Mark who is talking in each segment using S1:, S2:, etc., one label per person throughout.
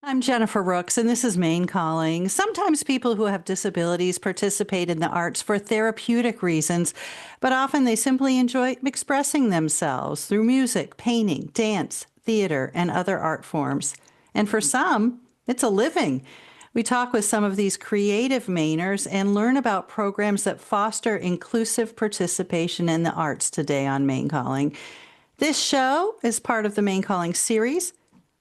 S1: I'm Jennifer Rooks, and this is Maine Calling. Sometimes people who have disabilities participate in the arts for therapeutic reasons, but often they simply enjoy expressing themselves through music, painting, dance, theater, and other art forms. And for some, it's a living. We talk with some of these creative Mainers and learn about programs that foster inclusive participation in the arts today on Maine Calling. This show is part of the Maine Calling series,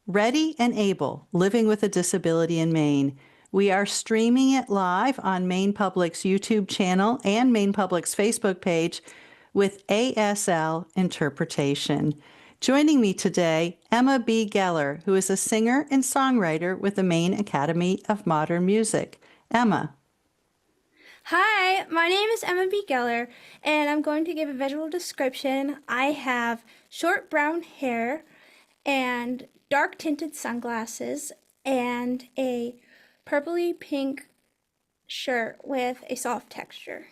S1: Ready and Able, Living with a Disability in Maine. We are streaming it live on Maine Public's YouTube channel and Maine Public's Facebook page with ASL interpretation. Joining me today, Emma B. Geller, who is a singer and songwriter with the Maine Academy of Modern Music. Emma.
S2: Hi, my name is Emma B. Geller, and I'm going to give a visual description. I have short brown hair and dark tinted sunglasses and a purpley pink shirt with a soft texture.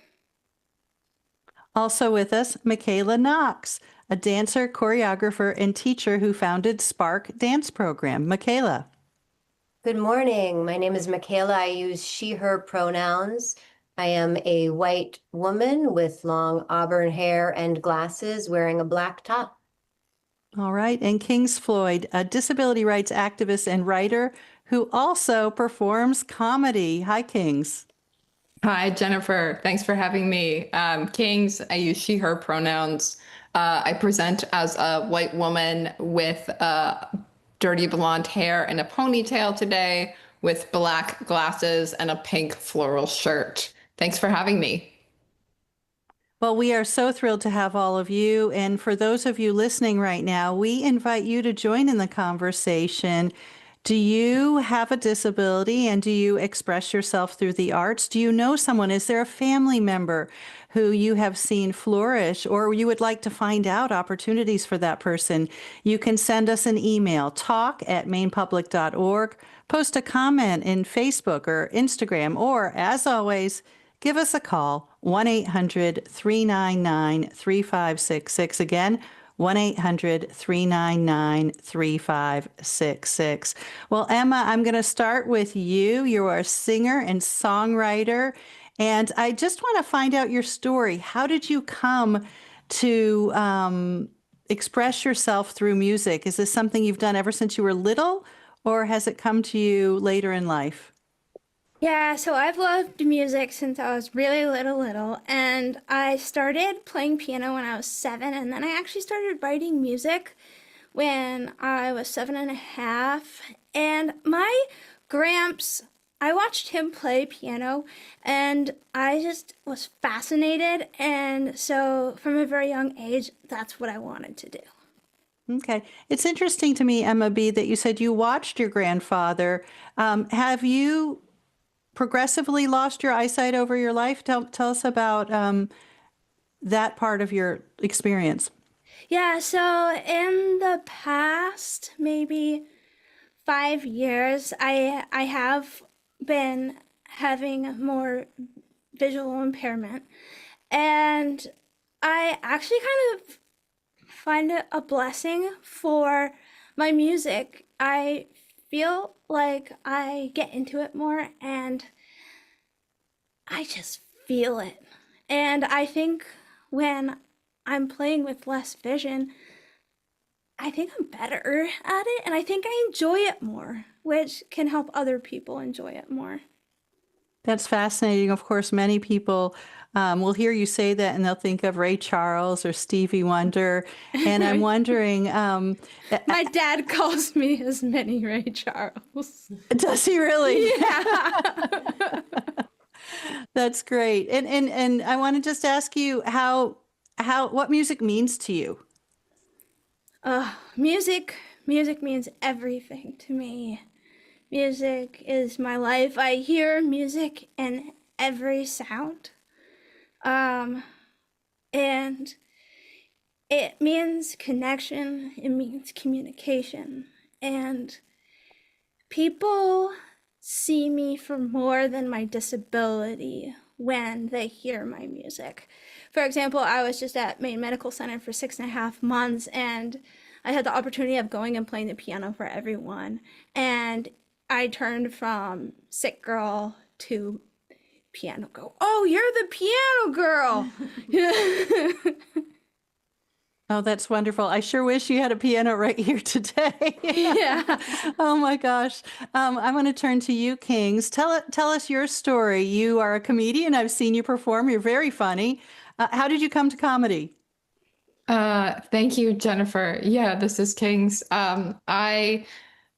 S1: Also with us, Michaela Knox, a dancer, choreographer, and teacher who founded Spark Dance Program. Michaela.
S3: Good morning. My name is Michaela. I use she, her pronouns. I am a white woman with long auburn hair and glasses wearing a black top.
S1: All right. And Kings Floyd, a disability rights activist and writer who also performs comedy. Hi, Kings.
S4: Hi, Jennifer. Thanks for having me. Kings, I use she, her pronouns. I present as a white woman with dirty blonde hair and a ponytail today with black glasses and a pink floral shirt. Thanks for having me.
S1: Well, we are so thrilled to have all of you. And for those of you listening right now, we invite you to join in the conversation. Do you have a disability and do you express yourself through the arts? Do you know someone? Is there a family member who you have seen flourish or you would like to find out opportunities for that person? You can send us an email, talk@mainepublic.org, post a comment in Facebook or Instagram, or as always, give us a call, 1-800-399-3566. Again, 1-800-399-3566. Well, Emma, I'm going to start with you. You are a singer and songwriter, and I just want to find out your story. How did you come to express yourself through music? Is this something you've done ever since you were little, or has it come to you later in life?
S2: Yeah, so I've loved music since I was really little, and I started playing piano when I was 7, and then I actually started writing music when I was 7.5. And my Gramps, I watched him play piano, and I just was fascinated, and so from a very young age, that's what I wanted to do.
S1: Okay. It's interesting to me, Emma B., that you said you watched your grandfather. Have you progressively lost your eyesight over your life? Tell us about that part of your experience.
S2: Yeah, so in the past maybe 5 years, I have been having more visual impairment, and I actually kind of find it a blessing for my music. I feel like I get into it more and I just feel it. And I think when I'm playing with less vision, I think I'm better at it and I think I enjoy it more, which can help other people enjoy it more.
S1: That's fascinating. Of course, many people will hear you say that and they'll think of Ray Charles or Stevie Wonder. And I'm wondering,
S2: My dad calls me his mini Ray Charles.
S1: does he really?
S2: Yeah.
S1: That's great. And I want to just ask you what music means to you.
S2: Music means everything to me. Music is my life. I hear music in every sound. And it means connection, it means communication. And people see me for more than my disability when they hear my music. For example, I was just at Maine Medical Center for 6.5 months, and I had the opportunity of going and playing the piano for everyone. And I turned from sick girl to piano girl. Oh, you're the piano girl.
S1: Oh, that's wonderful. I sure wish you had a piano right here today.
S2: Yeah.
S1: Oh my gosh. I want to turn to you, Kings. Tell us your story. You are a comedian. I've seen you perform. You're very funny. How did you come to comedy?
S4: Thank you, Jennifer. Yeah, this is Kings. I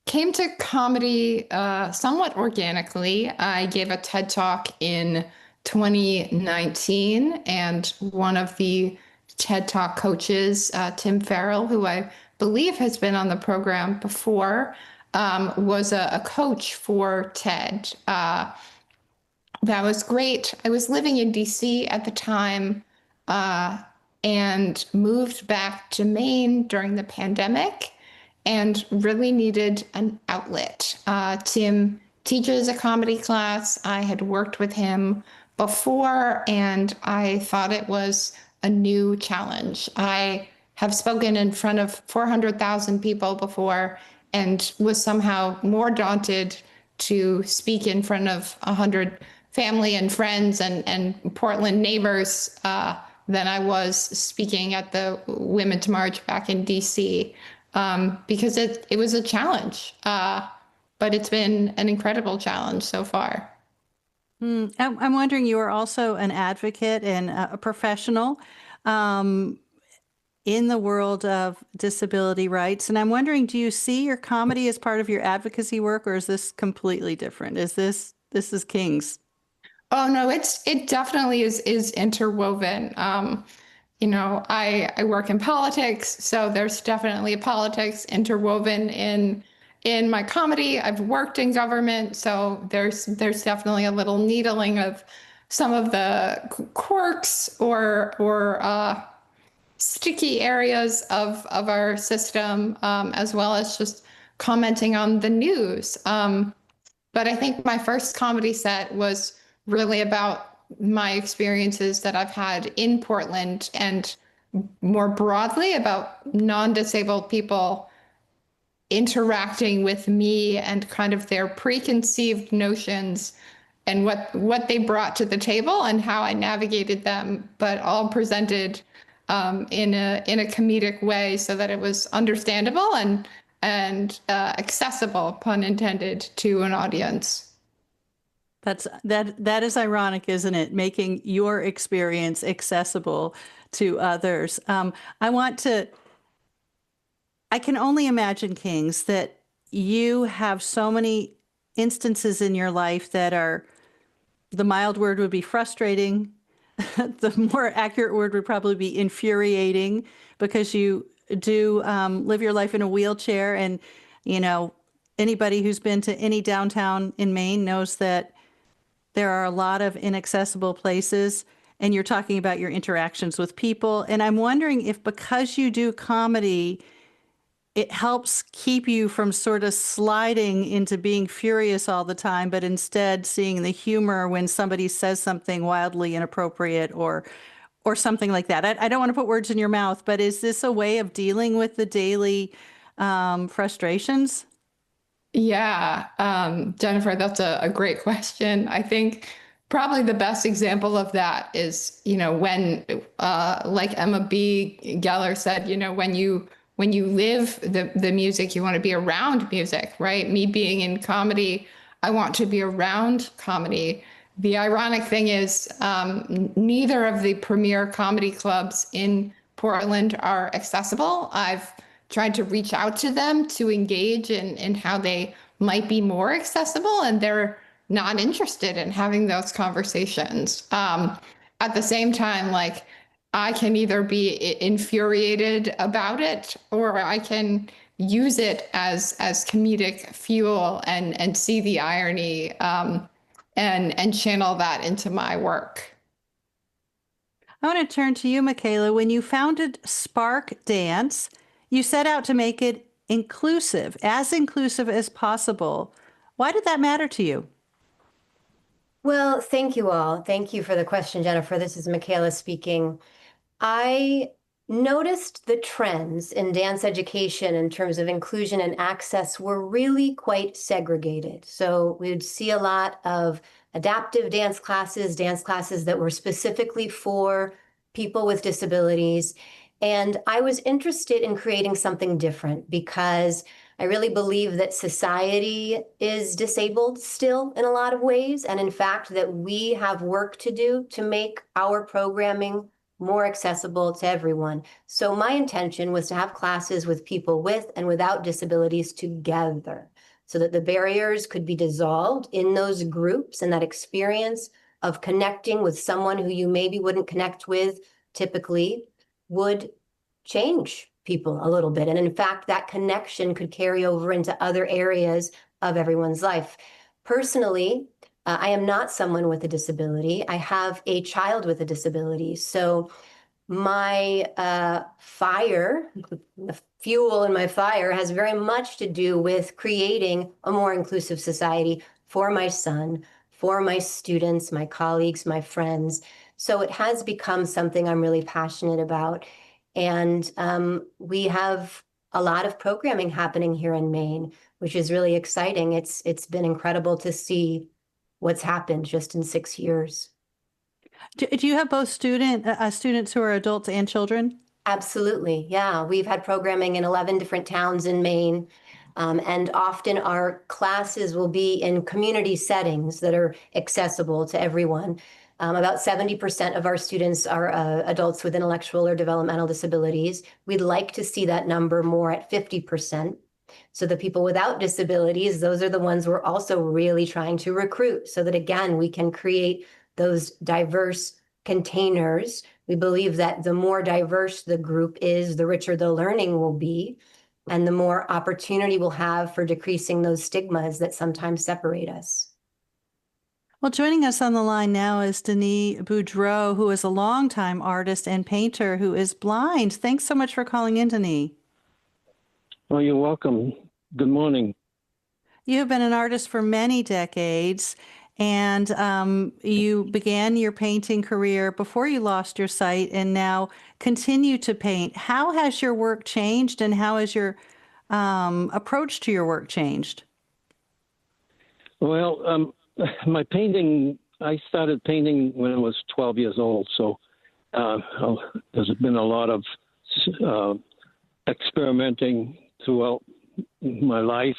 S4: came to comedy somewhat organically. I gave a TED Talk in 2019, and one of the TED Talk coaches, Tim Farrell, who I believe has been on the program before, was a coach for TED. That was great. I was living in DC at the time, uh, and moved back to Maine during the pandemic and really needed an outlet. Tim teaches a comedy class. I had worked with him before, and I thought it was a new challenge. I have spoken in front of 400,000 people before and was somehow more daunted to speak in front of 100 family and friends and Portland neighbors than I was speaking at the Women's March back in DC, because it was a challenge. But it's been an incredible challenge so far.
S1: I'm wondering, you are also an advocate and a professional um, in the world of disability rights. And I'm wondering, do you see your comedy as part of your advocacy work, or is this completely different? This is Kings?
S4: Oh no, it definitely is interwoven. I work in politics, so there's definitely politics interwoven in my comedy. I've worked in government, so there's definitely a little needling of some of the quirks or sticky areas of our system, as well as just commenting on the news. But I think my first comedy set was really about my experiences that I've had in Portland and more broadly about non-disabled people interacting with me and kind of their preconceived notions and what they brought to the table and how I navigated them, but all presented in a comedic way so that it was understandable and accessible, pun intended, to an audience.
S1: That is ironic, isn't it? Making your experience accessible to others. I can only imagine, Kings, that you have so many instances in your life that are, the mild word would be frustrating. The more accurate word would probably be infuriating, because you do live your life in a wheelchair. And, you know, anybody who's been to any downtown in Maine knows that there are a lot of inaccessible places. And you're talking about your interactions with people. And I'm wondering if, because you do comedy, it helps keep you from sort of sliding into being furious all the time, but instead seeing the humor when somebody says something wildly inappropriate or something like that. I don't want to put words in your mouth, but is this a way of dealing with the daily frustrations?
S4: Yeah, Jennifer, that's a great question. I think probably the best example of that is, when, like Emma B. Geller said, when you live the music, you want to be around music, right? Me being in comedy, I want to be around comedy. The ironic thing is, neither of the premier comedy clubs in Portland are accessible. I've tried to reach out to them to engage in how they might be more accessible, and they're not interested in having those conversations. At the same time, like, I can either be infuriated about it or I can use it as comedic fuel and see the irony, and channel that into my work.
S1: I want to turn to you, Michaela. When you founded Spark Dance, you set out to make it inclusive as possible. Why did that matter to you?
S3: Well, thank you all. Thank you for the question, Jennifer. This is Michaela speaking. I noticed the trends in dance education in terms of inclusion and access were really quite segregated. So we would see a lot of adaptive dance classes that were specifically for people with disabilities. And I was interested in creating something different because I really believe that society is disabled still in a lot of ways. And in fact, that we have work to do to make our programming more accessible to everyone. So my intention was to have classes with people with and without disabilities together so that the barriers could be dissolved in those groups, and that experience of connecting with someone who you maybe wouldn't connect with typically would change people a little bit. And in fact, that connection could carry over into other areas of everyone's life. Personally, I am not someone with a disability. I have a child with a disability. So my fire, the fuel in my fire, has very much to do with creating a more inclusive society for my son, for my students, my colleagues, my friends. So it has become something I'm really passionate about. And we have a lot of programming happening here in Maine, which is really exciting. It's been incredible to see what's happened just in 6 years.
S1: Do you have both students who are adults and children?
S3: Absolutely. Yeah. We've had programming in 11 different towns in Maine. And often our classes will be in community settings that are accessible to everyone. About 70% of our students are adults with intellectual or developmental disabilities. We'd like to see that number more at 50%. So the people without disabilities, those are the ones we're also really trying to recruit so that, again, we can create those diverse containers. We believe that the more diverse the group is, the richer the learning will be, and the more opportunity we'll have for decreasing those stigmas that sometimes separate us.
S1: Well, joining us on the line now is Denis Boudreau, who is a longtime artist and painter who is blind. Thanks so much for calling in, Denis.
S5: Well, you're welcome. Good morning.
S1: You have been an artist for many decades, and you began your painting career before you lost your sight and now continue to paint. How has your work changed, and how has your approach to your work changed?
S5: Well, my painting, I started painting when I was 12 years old. So there's been a lot of experimenting throughout my life.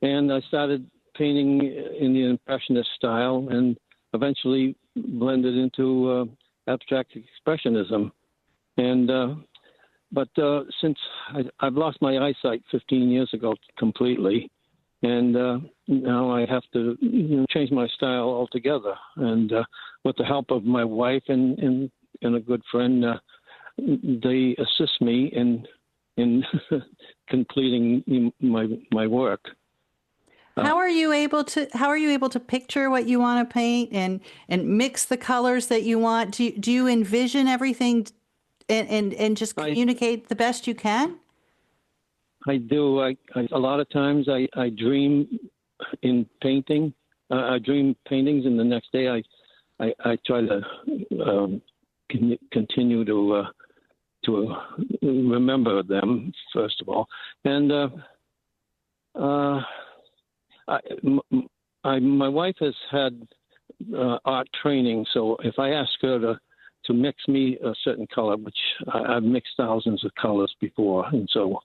S5: And I started painting in the Impressionist style and eventually blended into abstract expressionism. And but since I've lost my eyesight 15 years ago completely, and now I have to change my style altogether. And with the help of my wife and a good friend, they assist me in completing my work.
S1: How are you able to picture what you want to paint and mix the colors that you want? Do you envision everything and just communicate the best you can?
S5: I do. A lot of times I dream in painting. I dream paintings, and the next day I try to continue to remember them first of all. And my wife has had art training, so if I ask her to mix me a certain color, which I've mixed thousands of colors before, and so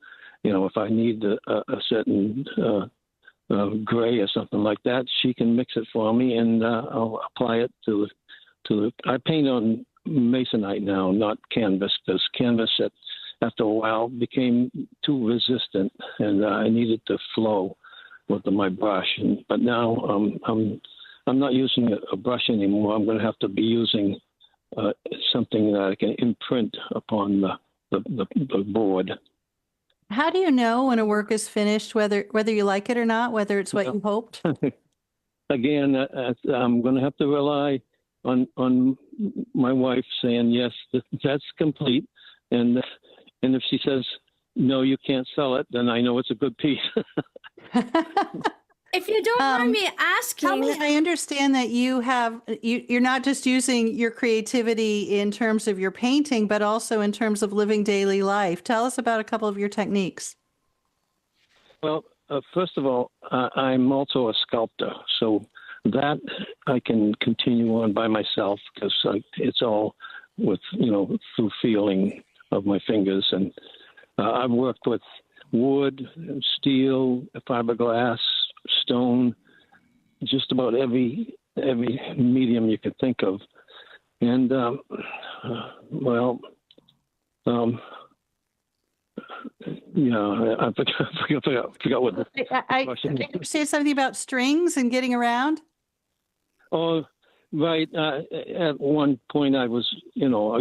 S5: if I need a certain gray or something like that, she can mix it for me, and I'll apply it to the. I paint on masonite now, not canvas, because canvas after a while became too resistant, and I needed to flow with my brush. But now I'm not using a brush anymore. I'm going to have to be using something that I can imprint upon the board.
S1: How do you know when a work is finished, whether you like it or not, whether it's what you hoped?
S5: Again, I'm going to have to rely on my wife saying, yes, that's complete. And if she says, no, you can't sell it, then I know it's a good piece.
S2: If If you don't mind me
S1: Tell me,
S2: asking,
S1: I understand that you're not just using your creativity in terms of your painting, but also in terms of living daily life. Tell us about a couple of your techniques.
S5: Well, first of all, I'm also a sculptor, so that I can continue on by myself because it's all with, through feeling of my fingers. And I've worked with wood, steel, fiberglass, stone, just about every medium you could think of. And, yeah, I forgot what the question
S1: I understand something about strings and getting around.
S5: Oh, right. At one point, I was,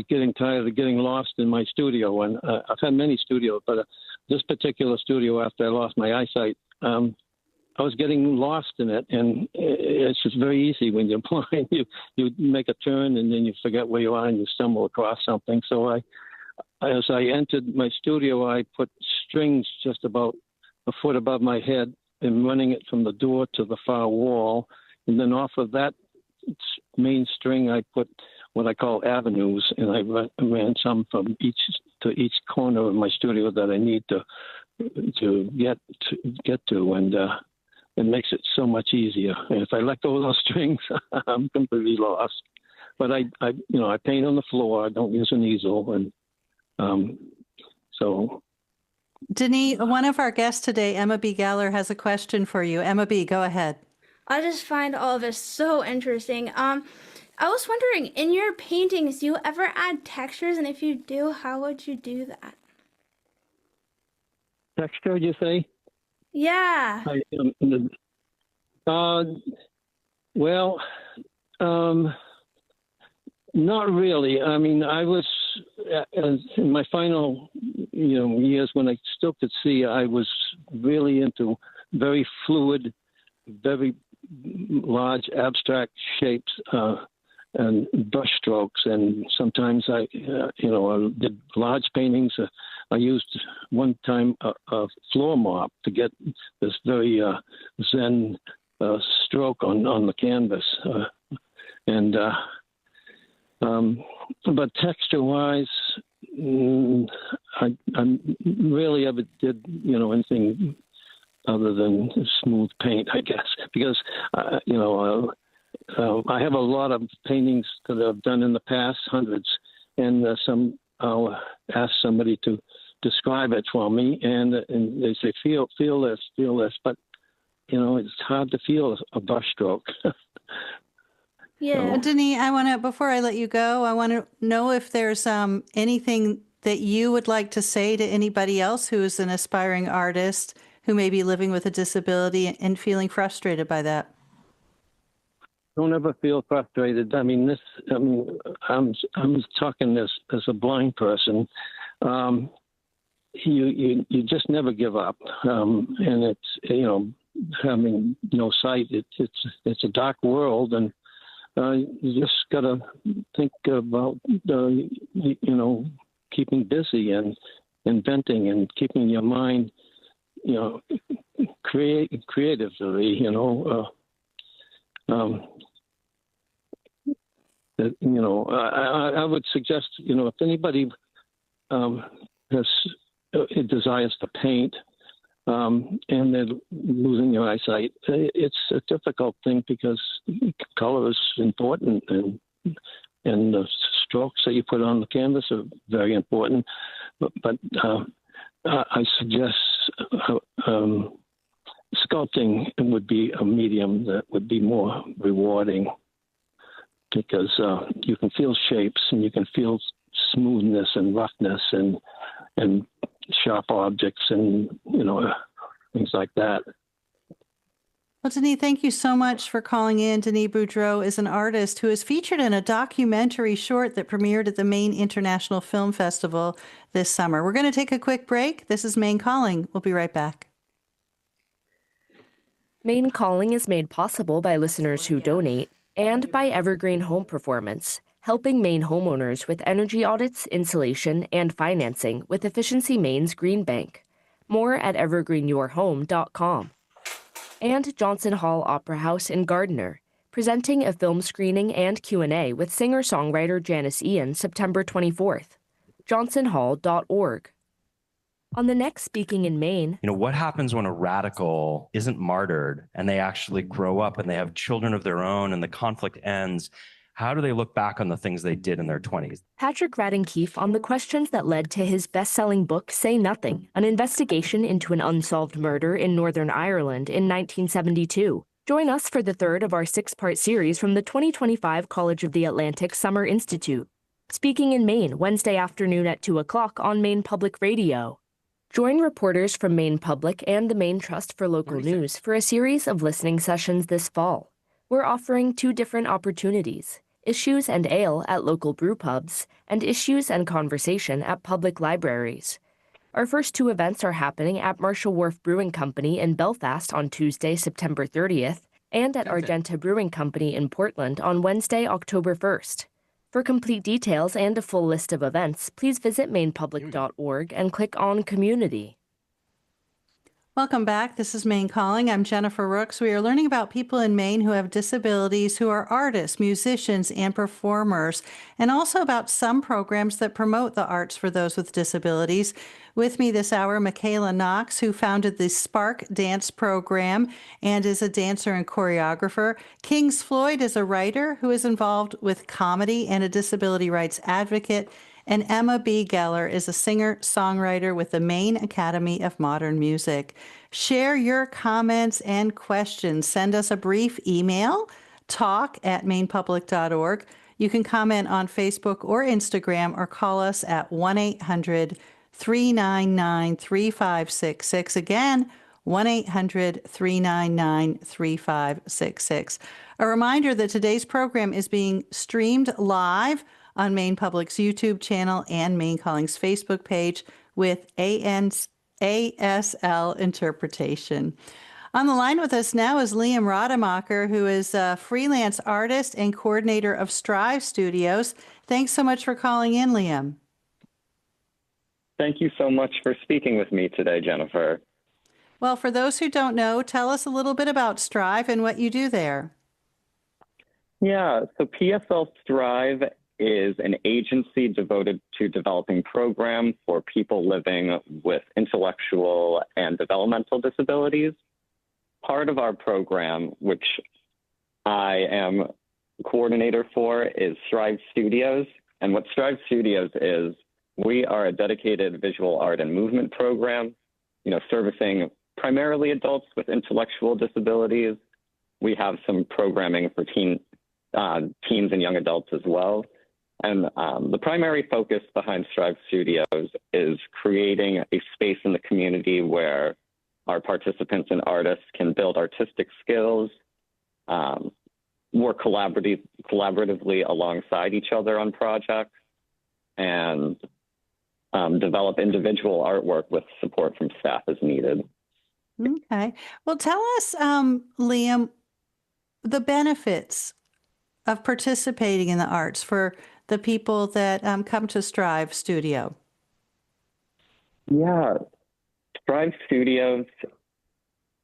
S5: getting tired of getting lost in my studio, and I've had many studios, but this particular studio, after I lost my eyesight, I was getting lost in it, and it's just very easy when you're blind. You make a turn, and then you forget where you are, and you stumble across something. So as I entered my studio, I put strings just about a foot above my head and running it from the door to the far wall. And then off of that main string, I put what I call avenues, and I ran some from each corner of my studio that I need to get to, and it makes it so much easier. And if I let go of those strings, I'm completely lost. But I paint on the floor. I don't use an easel, and so.
S1: Denise, one of our guests today, Emma B. Galler, has a question for you. Emma B., go ahead.
S2: I just find all of this so interesting. I was wondering, in your paintings, do you ever add textures? And if you do, how would you do that?
S5: Texture, you say?
S2: Yeah.
S5: Not really. I mean, I was in my final, years when I still could see. I was really into very fluid, very large abstract shapes and brush strokes. And sometimes I did large paintings. I used one time a floor mop to get this very zen stroke on the canvas. But texture-wise, I really ever did, anything other than smooth paint, I guess, because, I have a lot of paintings that I've done in the past, hundreds, and I'll ask somebody to describe it for me, and they say, feel this, but, it's hard to feel a brush stroke.
S2: Yeah.
S1: Denise, before I let you go, I want to know if there's anything that you would like to say to anybody else who is an aspiring artist who may be living with a disability and feeling frustrated by that.
S5: Don't ever feel frustrated. I'm talking as a blind person. You just never give up. And it's, having no sight, it's a dark world, and you just got to think about, keeping busy and inventing and keeping your mind, creatively, I would suggest, if anybody has desires to paint, and they're losing their eyesight, it's a difficult thing because color is important, and the strokes that you put on the canvas are very important. But I suggest sculpting would be a medium that would be more rewarding, because you can feel shapes and you can feel smoothness and roughness and sharp objects and, things like that.
S1: Well, Denise, thank you so much for calling in. Denise Boudreau is an artist who is featured in a documentary short that premiered at the Maine International Film Festival this summer. We're going to take a quick break. This is Maine Calling. We'll be right back.
S6: Maine Calling is made possible by listeners who donate and by Evergreen Home Performance, helping Maine homeowners with energy audits, insulation, and financing with Efficiency Maine's Green Bank. More at evergreenyourhome.com. and Johnson Hall Opera House in Gardner, presenting a film screening and Q&A with singer-songwriter Janice Ian September 24th. johnsonhall.org. On the next Speaking in Maine,
S7: what happens when a radical isn't martyred and they actually grow up and they have children of their own and the conflict ends? How do they look back on the things they did in their 20s?
S6: Patrick Radden-Keefe on the questions that led to his best-selling book, Say Nothing, an investigation into an unsolved murder in Northern Ireland in 1972. Join us for the third of our 6-part series from the 2025 College of the Atlantic Summer Institute. Speaking in Maine, Wednesday afternoon at 2 o'clock on Maine Public Radio. Join reporters from Maine Public and the Maine Trust for Local News for a series of listening sessions this fall. We're offering 2 different opportunities: Issues and Ale at local brew pubs, and Issues and Conversation at public libraries. Our first 2 events are happening at Marshall Wharf Brewing Company in Belfast on Tuesday, September 30th, and at Argenta Brewing Company in Portland on Wednesday, October 1st. For complete details and a full list of events, please visit mainepublic.org and click on Community.
S1: Welcome back. This is Maine Calling. I'm Jennifer Rooks. We are learning about people in Maine who have disabilities, who are artists, musicians, and performers, and also about some programs that promote the arts for those with disabilities. With me this hour, Michaela Knox, who founded the Spark Dance Program and is a dancer and choreographer. Kings Floyd is a writer who is involved with comedy and a disability rights advocate. And Emma B. Geller is a singer-songwriter with the Maine Academy of Modern Music. Share your comments and questions. Send us a brief email, talk@mainepublic.org. You can comment on Facebook or Instagram or call us at 1-800-399-3566. Again, 1-800-399-3566. A reminder that today's program is being streamed live on Maine Public's YouTube channel and Maine Calling's Facebook page with ASL interpretation. On the line with us now is Liam Rademacher, who is a freelance artist and coordinator of Strive Studios. Thanks so much for calling in, Liam.
S8: Thank you so much for speaking with me today, Jennifer.
S1: Well, for those who don't know, tell us a little bit about Strive and what you do there.
S8: Yeah, so PSL Strive is an agency devoted to developing programs for people living with intellectual and developmental disabilities. Part of our program, which I am coordinator for, is Strive Studios. And what Strive Studios is, we are a dedicated visual art and movement program, servicing primarily adults with intellectual disabilities. We have some programming for teens and young adults as well. And the primary focus behind Strive Studios is creating a space in the community where our participants and artists can build artistic skills, work collaboratively alongside each other on projects, and develop individual artwork with support from staff as needed.
S1: Okay. Well, tell us, Liam, the benefits of participating in the arts for the people that come to Strive Studio.
S8: Yeah, Strive Studios,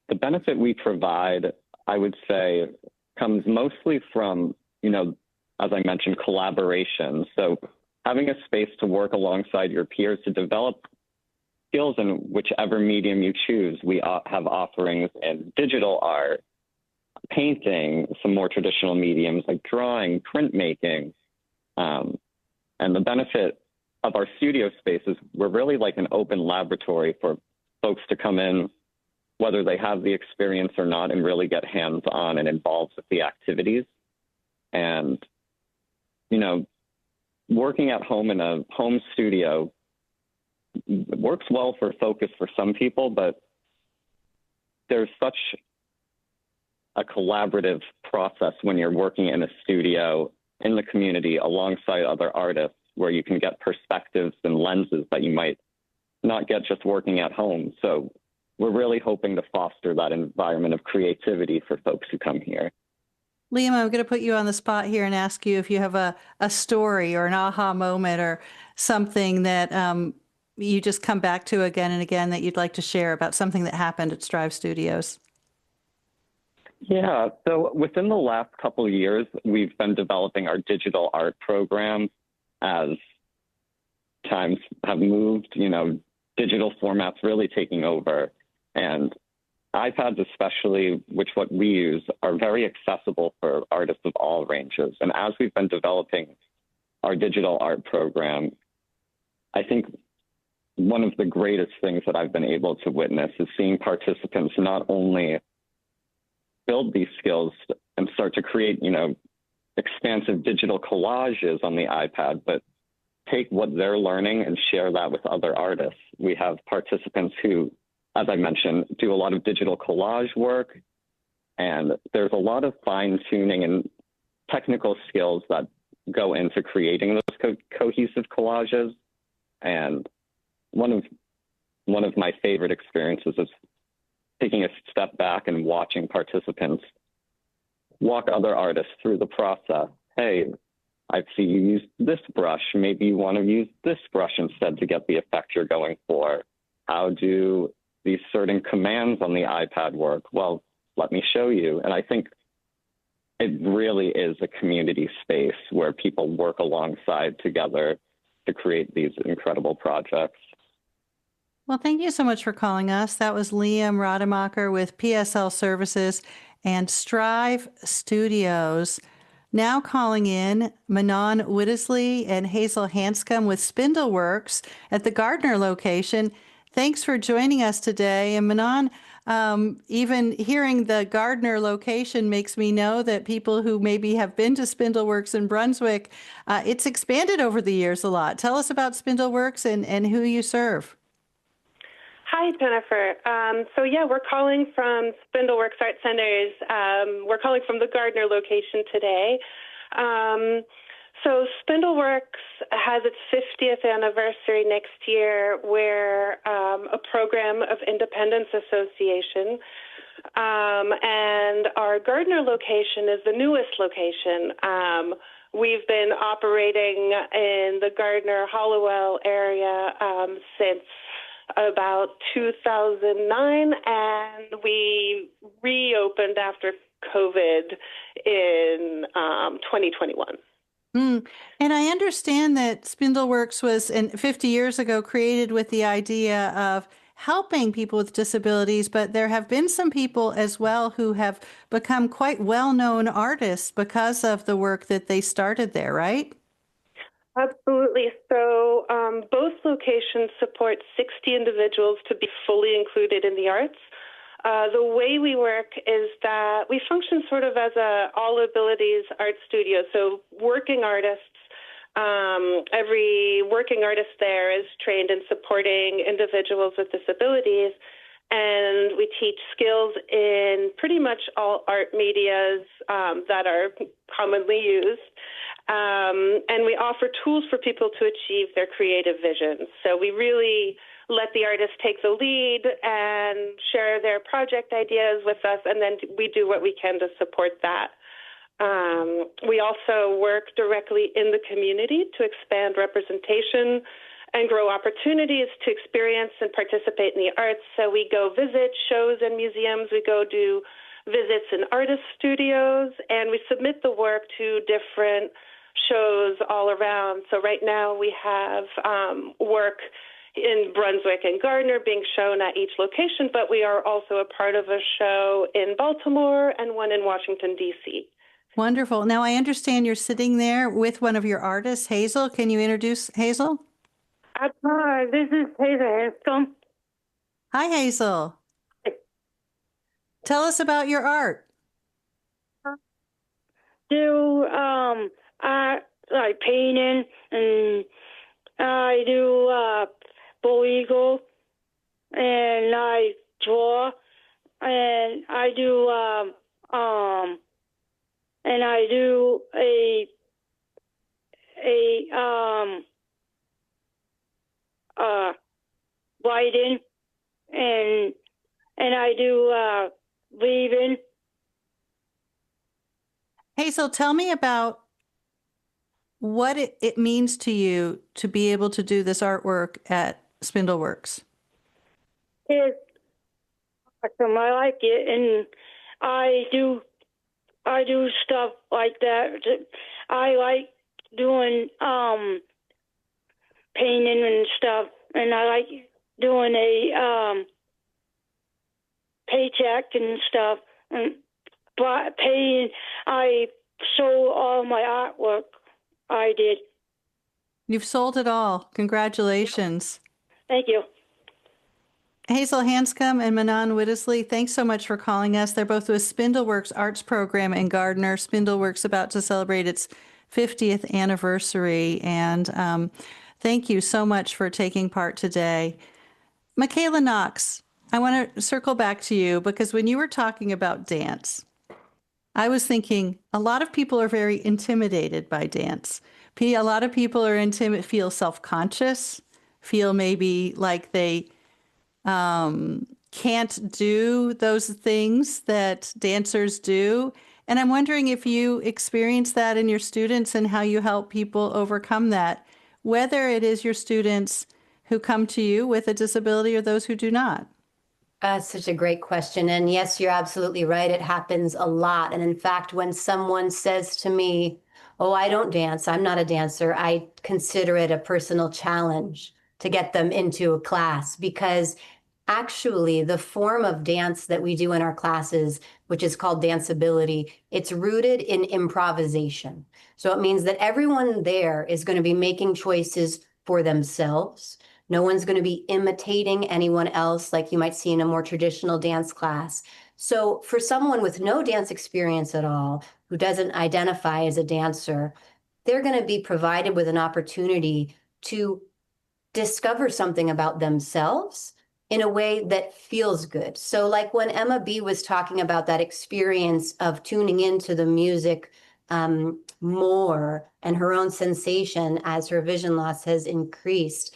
S8: the benefit we provide, I would say, comes mostly from, as I mentioned, collaboration. So having a space to work alongside your peers to develop skills in whichever medium you choose. We have offerings in digital art, painting, some more traditional mediums like drawing, printmaking. And the benefit of our studio space is we're really like an open laboratory for folks to come in, whether they have the experience or not, and really get hands-on and involved with the activities. And, working at home in a home studio works well for focus for some people, but there's such a collaborative process when you're working in a studio in the community alongside other artists, where you can get perspectives and lenses that you might not get just working at home. So we're really hoping to foster that environment of creativity for folks who come here.
S1: Liam, I'm going to put you on the spot here and ask you if you have a story or an aha moment or something that you just come back to again and again that you'd like to share about something that happened at Strive Studios.
S8: Yeah, so within the last couple of years, we've been developing our digital art program as times have moved, digital formats really taking over. And iPads especially, which what we use, are very accessible for artists of all ranges. And as we've been developing our digital art program, I think one of the greatest things that I've been able to witness is seeing participants not only build these skills and start to create, expansive digital collages on the iPad, but take what they're learning and share that with other artists. We have participants who, as I mentioned, do a lot of digital collage work, and there's a lot of fine tuning and technical skills that go into creating those cohesive collages. And one of my favorite experiences is taking a step back and watching participants walk other artists through the process. Hey, I see you use this brush. Maybe you want to use this brush instead to get the effect you're going for. How do these certain commands on the iPad work? Well, let me show you. And I think it really is a community space where people work alongside together to create these incredible projects.
S1: Well, thank you so much for calling us. That was Liam Rademacher with PSL Services and Strive Studios. Now calling in Manon Whittisley and Hazel Hanscom with Spindleworks at the Gardner location. Thanks for joining us today. And Manon, even hearing the Gardner location makes me know that people who maybe have been to Spindleworks in Brunswick, it's expanded over the years a lot. Tell us about Spindleworks and who you serve.
S9: Hi, Jennifer. We're calling from Spindleworks Art Centers. We're calling from the Gardner location today. So Spindleworks has its 50th anniversary next year. We're a program of Independence Association. And our Gardner location is the newest location. We've been operating in the Gardner-Hollowell area since about 2009, and we reopened after COVID in 2021.
S1: And I understand that Spindleworks was 50 years ago created with the idea of helping people with disabilities, but there have been some people as well who have become quite well-known artists because of the work that they started there, right?
S9: Absolutely. So both locations support 60 individuals to be fully included in the arts. The way we work is that we function sort of as a all abilities art studio. So working artists, every working artist there is trained in supporting individuals with disabilities. And we teach skills in pretty much all art medias that are commonly used. And we offer tools for people to achieve their creative visions. So we really let the artists take the lead and share their project ideas with us, and then we do what we can to support that. We also work directly in the community to expand representation and grow opportunities to experience and participate in the arts. So we go visit shows and museums. We go do visits in artist studios, and we submit the work to different shows all around. So right now we have work in Brunswick and Gardner being shown at each location, but we are also a part of a show in Baltimore and one in Washington, D.C.
S1: Wonderful. Now, I understand you're sitting there with one of your artists, Hazel. Can you introduce Hazel?
S10: Hi, this is Hazel Hanscom.
S1: Hi, Hazel. Tell us about your art.
S10: Do I like painting, and I do bull eagle, and I draw, and I do a writing, and I do weaving.
S1: Hazel, tell me about what it means to you to be able to do this artwork at Spindleworks.
S10: It's awesome. I like it, and I do stuff like that. I like doing painting and stuff, and I like doing a paycheck and stuff, and but paying. I sold all my artwork. I did.
S1: You've sold it all. Congratulations.
S10: Thank you.
S1: Hazel Hanscom and Manon Whittisley, thanks so much for calling us. They're both with Spindleworks Arts Program in Gardner. Spindleworks about to celebrate its 50th anniversary. And thank you so much for taking part today. Michaela Knox, I want to circle back to you because when you were talking about dance, I was thinking a lot of people are very intimidated by dance. A lot of people are feel self-conscious, feel maybe like they can't do those things that dancers do. And I'm wondering if you experience that in your students and how you help people overcome that, whether it is your students who come to you with a disability or those who do not.
S3: Such a great question. And yes, you're absolutely right. It happens a lot. And in fact, when someone says to me, "Oh, I don't dance, I'm not a dancer," I consider it a personal challenge to get them into a class because actually the form of dance that we do in our classes, which is called danceability, it's rooted in improvisation. So it means that everyone there is going to be making choices for themselves. No one's going to be imitating anyone else like you might see in a more traditional dance class. So for someone with no dance experience at all, who doesn't identify as a dancer, they're going to be provided with an opportunity to discover something about themselves in a way that feels good. So like when Emma B was talking about that experience of tuning into the music more and her own sensation as her vision loss has increased,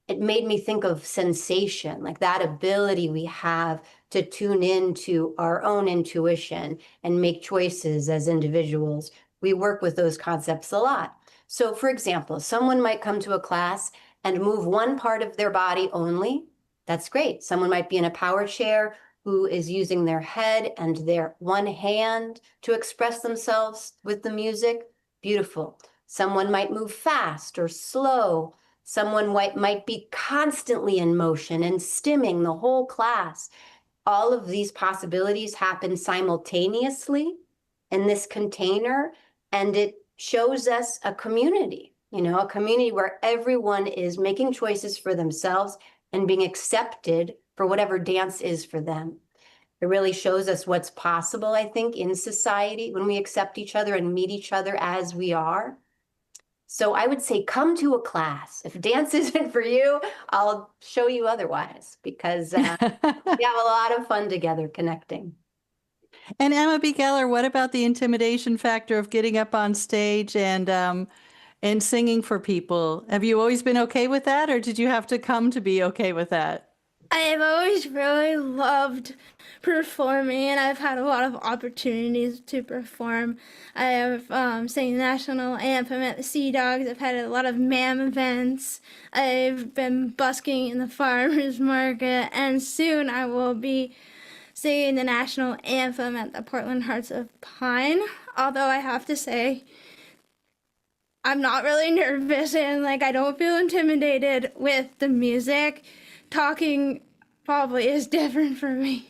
S3: it made me think of sensation, like that ability we have to tune into our own intuition and make choices as individuals. We work with those concepts a lot. So for example, someone might come to a class and move one part of their body only. That's great. Someone might be in a power chair who is using their head and their one hand to express themselves with the music. Beautiful. Someone might move fast or slow. Someone might be constantly in motion and stimming the whole class. All of these possibilities happen simultaneously in this container, and it shows us a community, a community where everyone is making choices for themselves and being accepted for whatever dance is for them. It really shows us what's possible, I think, in society when we accept each other and meet each other as we are. So I would say come to a class. If dance isn't for you, I'll show you otherwise because we have a lot of fun together connecting.
S1: And Emma B. Geller, what about the intimidation factor of getting up on stage and singing for people? Have you always been okay with that, or did you have to come to be okay with that?
S2: I've always really loved performing, and I've had a lot of opportunities to perform. I have sang the national anthem at the Sea Dogs. I've had a lot of MAM events. I've been busking in the farmers market, and soon I will be singing the national anthem at the Portland Hearts of Pine. Although I have to say, I'm not really nervous and I don't feel intimidated with the music. Talking probably is different for me.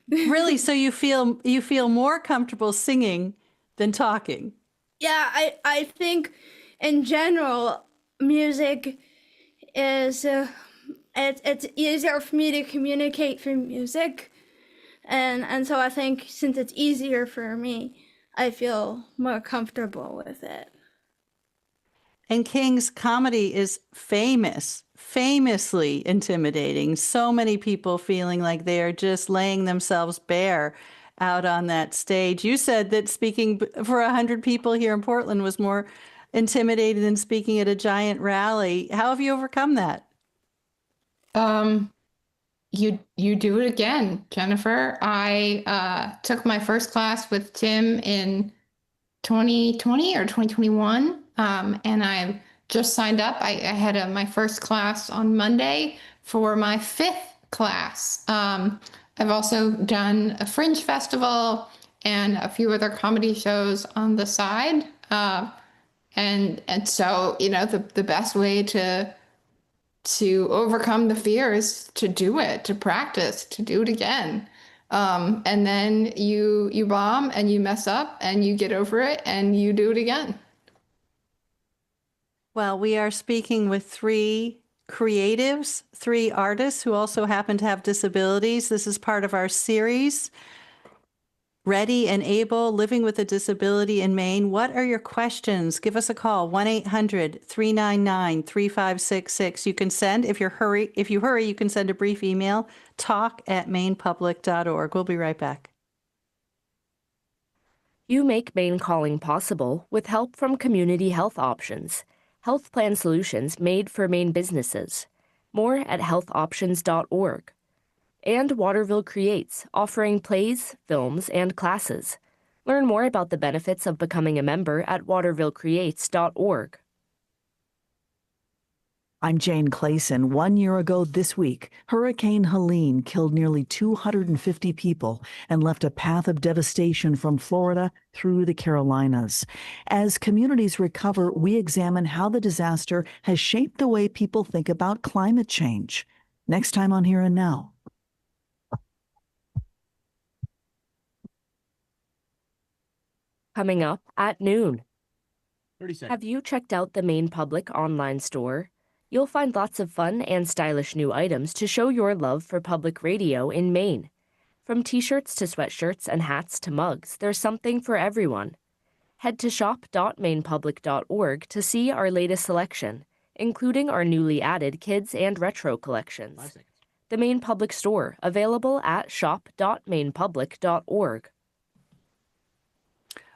S1: Really? So you feel more comfortable singing than talking?
S2: Yeah, I think in general music is it's easier for me to communicate through music, and so I think since it's easier for me, I feel more comfortable with it.
S1: And King's comedy is famously intimidating. So many people feeling like they are just laying themselves bare out on that stage. You said that speaking for 100 people here in Portland was more intimidating than speaking at a giant rally. How have you overcome that?
S4: You do it again, Jennifer. I took my first class with Tim in 2020 or 2021. And I just signed up. I had my first class on Monday for my 5th class. I've also done a fringe festival and a few other comedy shows on the side. And so, the best way to overcome the fear is to do it, to practice, to do it again. And then you bomb and you mess up and you get over it and you do it again.
S1: Well, we are speaking with three creatives, three artists who also happen to have disabilities. This is part of our series, Ready and Able, Living with a Disability in Maine. What are your questions? Give us a call, 1-800-399-3566. You can send, if you hurry, you can send a brief email, talk@mainepublic.org. We'll be right back.
S6: You make Maine Calling possible with help from Community Health Options, health plan solutions made for Maine businesses. More at healthoptions.org. And Waterville Creates, offering plays, films, and classes. Learn more about the benefits of becoming a member at watervillecreates.org.
S11: I'm Jane Clayson. 1 year ago this week, Hurricane Helene killed nearly 250 people and left a path of devastation from Florida through the Carolinas. As communities recover, we examine how the disaster has shaped the way people think about climate change. Next time on Here and Now.
S6: Coming up at noon.
S7: 30 seconds.
S6: Have you checked out the Maine Public online store? You'll find lots of fun and stylish new items to show your love for public radio in Maine. From t-shirts to sweatshirts and hats to mugs, there's something for everyone. Head to shop.mainepublic.org to see our latest selection, including our newly added kids and retro collections. The Maine Public Store, available at shop.mainepublic.org.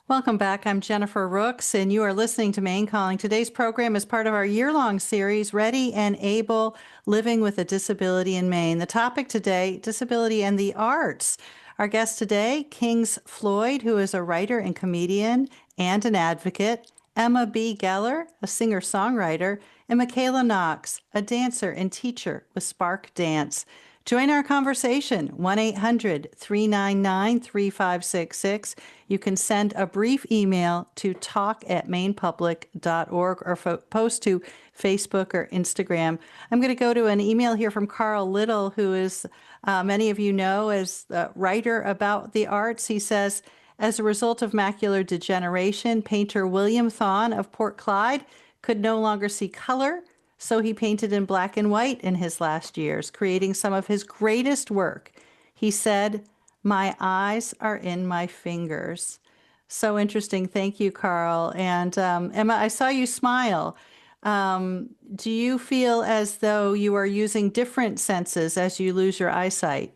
S1: Welcome back. I'm Jennifer Rooks, and you are listening to Maine Calling. Today's program is part of our year-long series, Ready and Able, Living with a Disability in Maine. The topic today, disability and the arts. Our guest today, Kings Floyd, who is a writer and comedian and an advocate, Emma B. Geller, a singer-songwriter, and Michaela Knox, a dancer and teacher with Spark Dance. Join our conversation, 1-800-399-3566. You can send a brief email to talk@mainepublic.org or post to Facebook or Instagram. I'm going to go to an email here from Carl Little, who is, many of you know, as a writer about the arts. He says, as a result of macular degeneration, painter William Thon of Port Clyde could no longer see color, so he painted in black and white in his last years, creating some of his greatest work. He said, "My eyes are in my fingers." So interesting. Thank you, Carl. And Emma, I saw you smile. Do you feel as though you are using different senses as you lose your eyesight?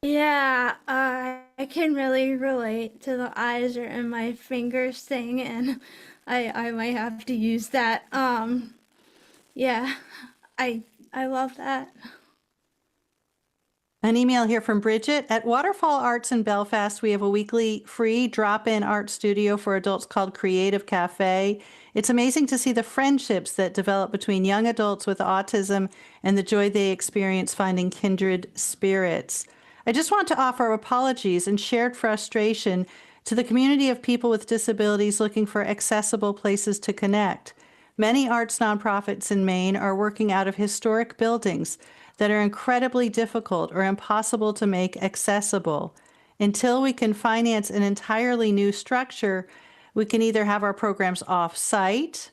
S2: Yeah, I can really relate to the eyes are in my fingers thing, and I might have to use that. Yeah, I love that.
S1: An email here from Bridget. At Waterfall Arts in Belfast, we have a weekly free drop-in art studio for adults called Creative Cafe. It's amazing to see the friendships that develop between young adults with autism and the joy they experience finding kindred spirits. I just want to offer apologies and shared frustration to the community of people with disabilities looking for accessible places to connect. Many arts nonprofits in Maine are working out of historic buildings that are incredibly difficult or impossible to make accessible. Until we can finance an entirely new structure, we can either have our programs off-site,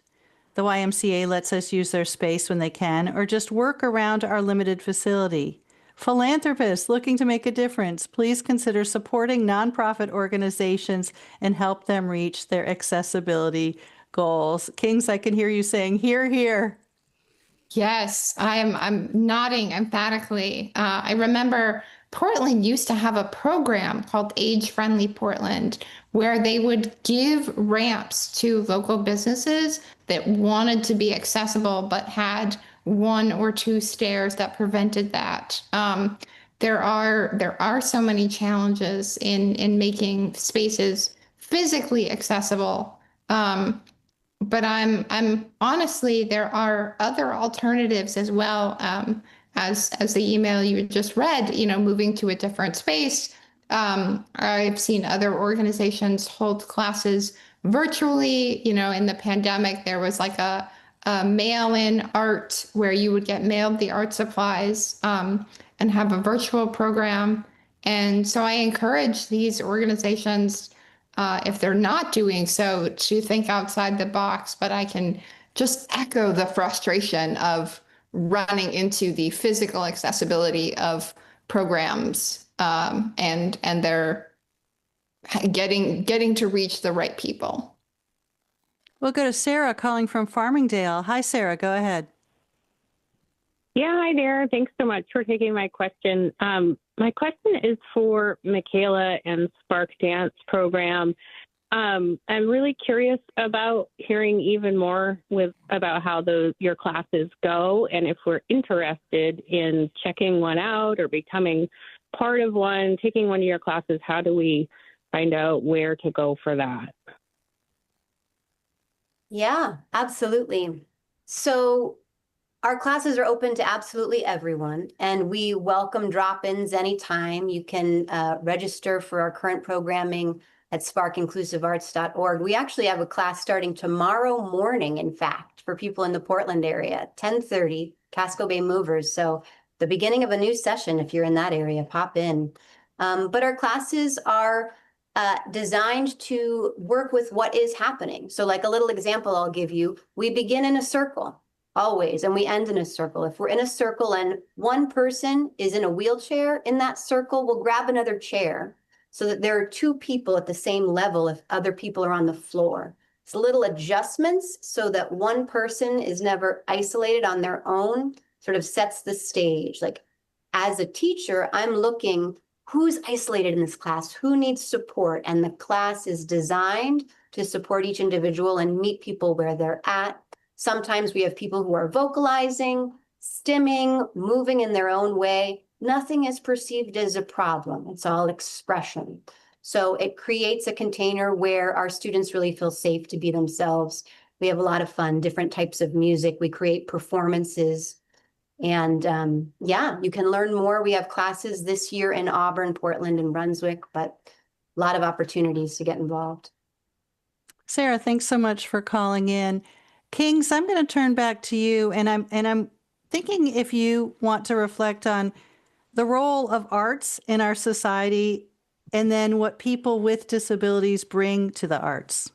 S1: the YMCA lets us use their space when they can, or just work around our limited facility. Philanthropists looking to make a difference, please consider supporting nonprofit organizations and help them reach their accessibility goals. Kings, I can hear you saying, "Hear, hear."
S4: Yes, I'm nodding emphatically. I remember Portland used to have a program called Age Friendly Portland, where they would give ramps to local businesses that wanted to be accessible but had one or two stairs that prevented that. There are so many challenges in making spaces physically accessible. But I'm honestly, there are other alternatives as well. as the email you just read, moving to a different space. I've seen other organizations hold classes virtually. In the pandemic, there was like a mail-in art where you would get mailed the art supplies and have a virtual program. And so I encourage these organizations, if they're not doing so, to think outside the box. But I can just echo the frustration of running into the physical accessibility of programs, and they're getting to reach the right people.
S1: We'll go to Sarah calling from Farmingdale. Hi, Sarah. Go ahead.
S12: Yeah, hi there. Thanks so much for taking my question. My question is for Michaela and Spark Dance program. I'm really curious about hearing even more about how your classes go, and if we're interested in checking one out or becoming part of one, taking one of your classes, how do we find out where to go for that?
S3: Yeah, absolutely. So our classes are open to absolutely everyone, and we welcome drop-ins anytime. You can register for our current programming at sparkinclusivearts.org. We actually have a class starting tomorrow morning, in fact, for people in the Portland area at 10:30, Casco Bay Movers. So the beginning of a new session, if you're in that area, pop in. But our classes are designed to work with what is happening. So like a little example I'll give you, we begin in a circle always, and we end in a circle. If we're in a circle and one person is in a wheelchair in that circle, we'll grab another chair so that there are two people at the same level if other people are on the floor. It's little adjustments so that one person is never isolated on their own, sort of sets the stage. Like as a teacher, I'm looking, who's isolated in this class? Who needs support? And the class is designed to support each individual and meet people where they're at. Sometimes we have people who are vocalizing, stimming, moving in their own way. Nothing is perceived as a problem. It's all expression. So it creates a container where our students really feel safe to be themselves. We have a lot of fun, different types of music. We create performances. And yeah, you can learn more. We have classes this year in Auburn, Portland, and Brunswick, but a lot of opportunities to get involved.
S1: Sarah, thanks so much for calling in. Kings, I'm going to turn back to you, and I'm thinking if you want to reflect on the role of arts in our society and then what people with disabilities bring to the arts.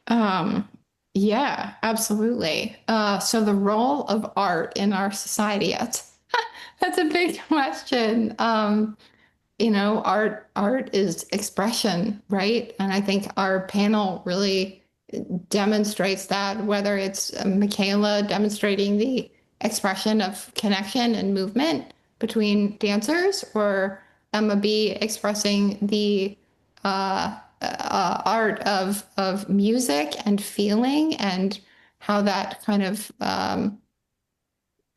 S4: Yeah, absolutely. So the role of art in our society, that's a big question. Art is expression, right? And I think our panel really demonstrates that, whether it's Michaela demonstrating the expression of connection and movement between dancers, or Emma B expressing the art of music and feeling, and how that kind of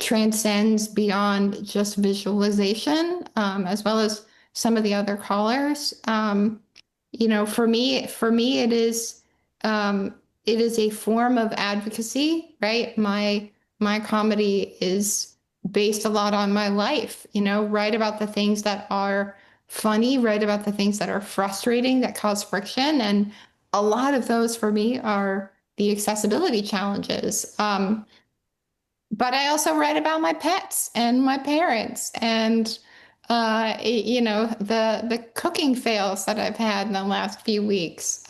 S4: transcends beyond just visualization, as well as some of the other callers. For me, it is a form of advocacy, right? My comedy is based a lot on my life, write about the things that are funny, write about the things that are frustrating, that cause friction. And a lot of those for me are the accessibility challenges. But I also write about my pets and my parents and, the cooking fails that I've had in the last few weeks.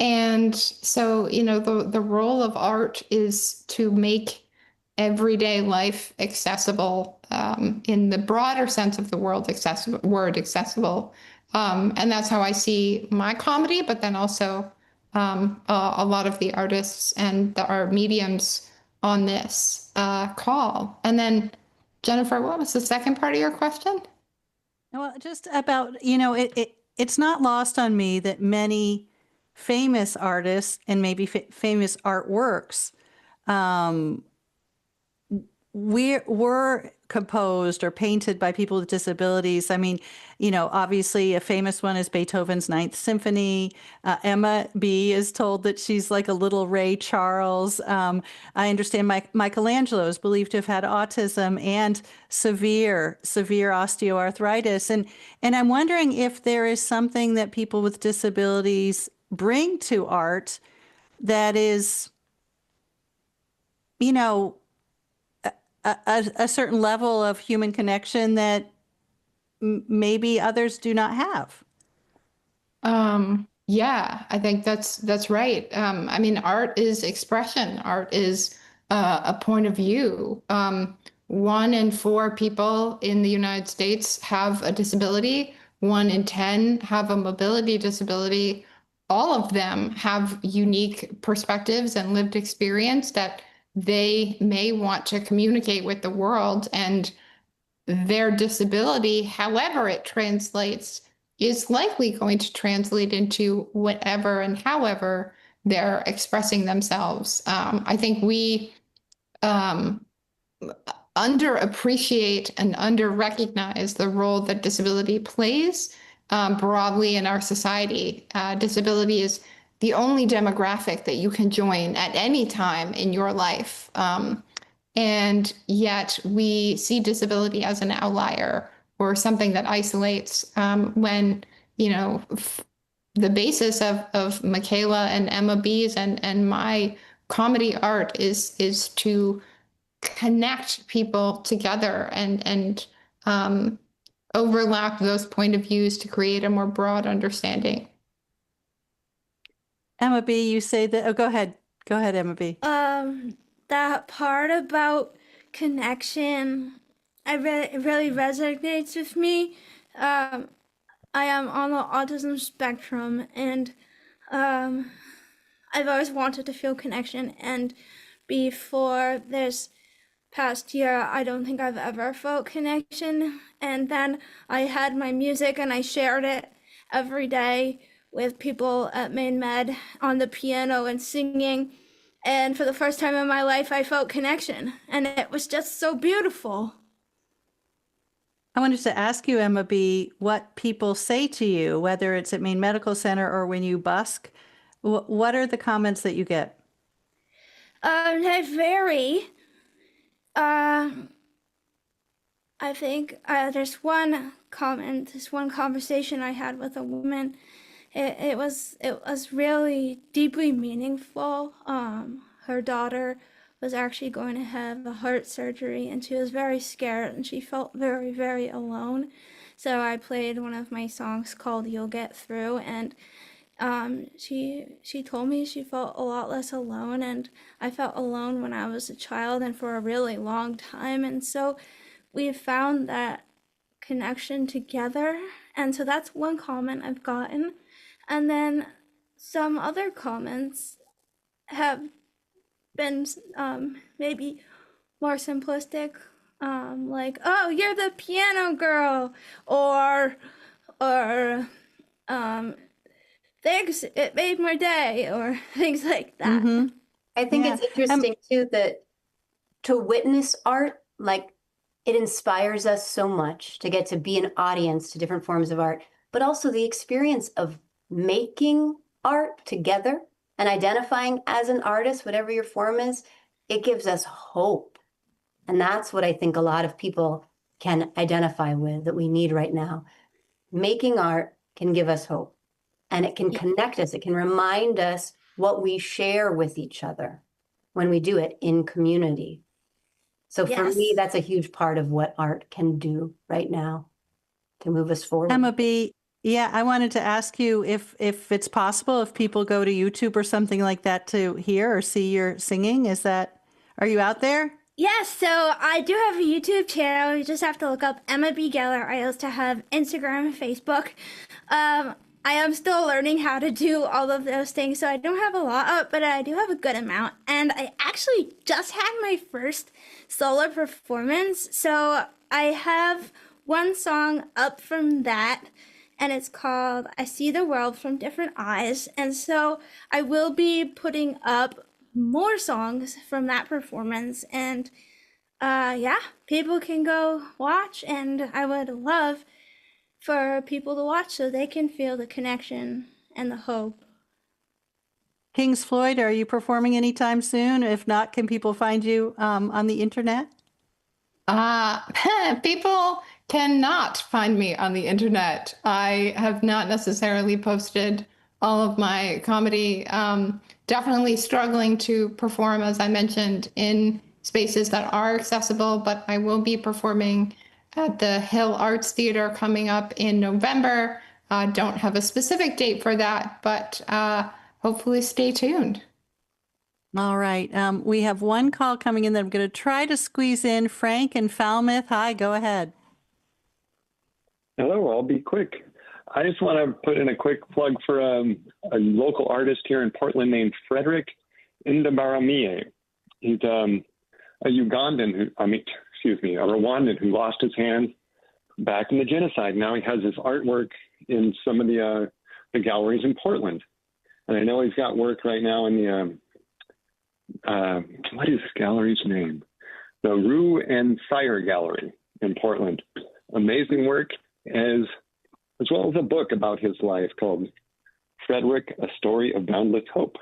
S4: And so, the role of art is to make everyday life accessible, in the broader sense of the word accessible. And that's how I see my comedy, but then also a lot of the artists and our mediums on this call. And then, Jennifer, what was the second part of your question?
S1: Well, just about, it's not lost on me that many famous artists and maybe famous artworks were composed or painted by people with disabilities. I mean, obviously a famous one is Beethoven's Ninth Symphony. Emma B is told that she's like a little Ray Charles. I understand Michelangelo is believed to have had autism and severe osteoarthritis. And I'm wondering if there is something that people with disabilities bring to art that is, a certain level of human connection that maybe others do not have.
S4: Yeah, I think that's right. I mean, art is expression. Art is a point of view. 1 in 4 people in the United States have a disability. 1 in 10 have a mobility disability. All of them have unique perspectives and lived experience that they may want to communicate with the world, and their disability, however it translates, is likely going to translate into whatever and however they're expressing themselves. I think we underappreciate and under-recognize the role that disability plays broadly in our society. Disability is the only demographic that you can join at any time in your life. And yet we see disability as an outlier or something that isolates when, the basis of Michaela and Emma B's and my comedy art is to connect people together and overlap those point of views to create a more broad understanding.
S1: Emma B, you say that, go ahead, Emma B.
S2: That part about connection, it really resonates with me. I am on the autism spectrum, and I've always wanted to feel connection, and before this past year, I don't think I've ever felt connection. And then I had my music and I shared it every day with people at Maine Med on the piano and singing. And for the first time in my life, I felt connection, and it was just so beautiful.
S1: I wanted to ask you, Emma B, what people say to you, whether it's at Maine Medical Center or when you busk. What are the comments that you get?
S2: They vary. I think there's one comment, this one conversation I had with a woman. It was really deeply meaningful. Her daughter was actually going to have a heart surgery, and she was very scared, and she felt very, very alone. So I played one of my songs called "You'll Get Through," and she told me she felt a lot less alone, and I felt alone when I was a child and for a really long time. And so we found that connection together. And so that's one comment I've gotten. And then some other comments have been maybe more simplistic, like, "Oh, you're the piano girl," or "Thanks, it made my day," or things like that.
S1: Mm-hmm.
S3: I think it's interesting too that to witness art, like, it inspires us so much to get to be an audience to different forms of art, but also the experience of making art together and identifying as an artist, whatever your form is, it gives us hope. And that's what I think a lot of people can identify with, that we need right now. Making art can give us hope, and it can connect us. It can remind us what we share with each other when we do it in community. So for me, that's a huge part of what art can do right now to move us forward.
S1: Emma B, yeah, I wanted to ask you if it's possible, if people go to YouTube or something like that to hear or see your singing. Are you out there?
S2: Yes, so I do have a YouTube channel. You just have to look up Emma B. Geller. I also have Instagram and Facebook. I am still learning how to do all of those things, so I don't have a lot up, but I do have a good amount. And I actually just had my first solo performance, so I have one song up from that, and it's called "I See the World from Different Eyes." And so I will be putting up more songs from that performance, and Yeah, people can go watch, and I would love for people to watch so they can feel the connection and the hope.
S1: Kings Floyd, are you performing anytime soon? If not, can people find you on the internet?
S4: People cannot find me on the internet. I have not necessarily posted all of my comedy. Definitely struggling to perform, as I mentioned, in spaces that are accessible, but I will be performing at the Hill Arts Theater coming up in November. Don't have a specific date for that, but hopefully stay tuned.
S1: All right. We have one call coming in that I'm going to try to squeeze in. Frank in Falmouth. Hi, go ahead.
S13: Hello, I'll be quick. I just want to put in a quick plug for a local artist here in Portland named Frederick Indabaramie. He's a Rwandan who lost his hand back in the genocide. Now he has his artwork in some of the galleries in Portland. And I know he's got work right now in the, what is this gallery's name? The Rue and Sire Gallery in Portland. Amazing work, as well as a book about his life called Frederick, A Story of Boundless Hope.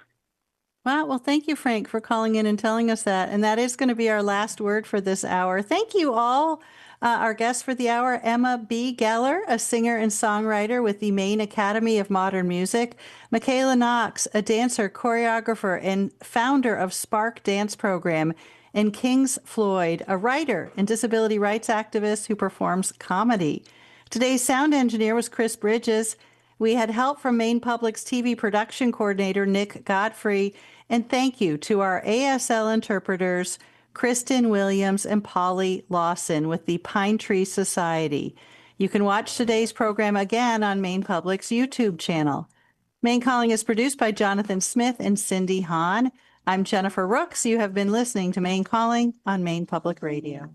S1: Wow. Well, thank you, Frank, for calling in and telling us that. And that is going to be our last word for this hour. Thank you all. Our guest for the hour, Emma B. Geller, a singer and songwriter with the Maine Academy of Modern Music. Michaela Knox, a dancer, choreographer, and founder of Spark Dance Program. And Kings Floyd, a writer and disability rights activist who performs comedy. Today's sound engineer was Chris Bridges. We had help from Maine Public's TV production coordinator, Nick Godfrey. And thank you to our ASL interpreters, Kristen Williams and Polly Lawson with the Pine Tree Society. You can watch today's program again on Maine Public's YouTube channel. Maine Calling is produced by Jonathan Smith and Cindy Hahn. I'm Jennifer Rooks. You have been listening to Maine Calling on Maine Public Radio.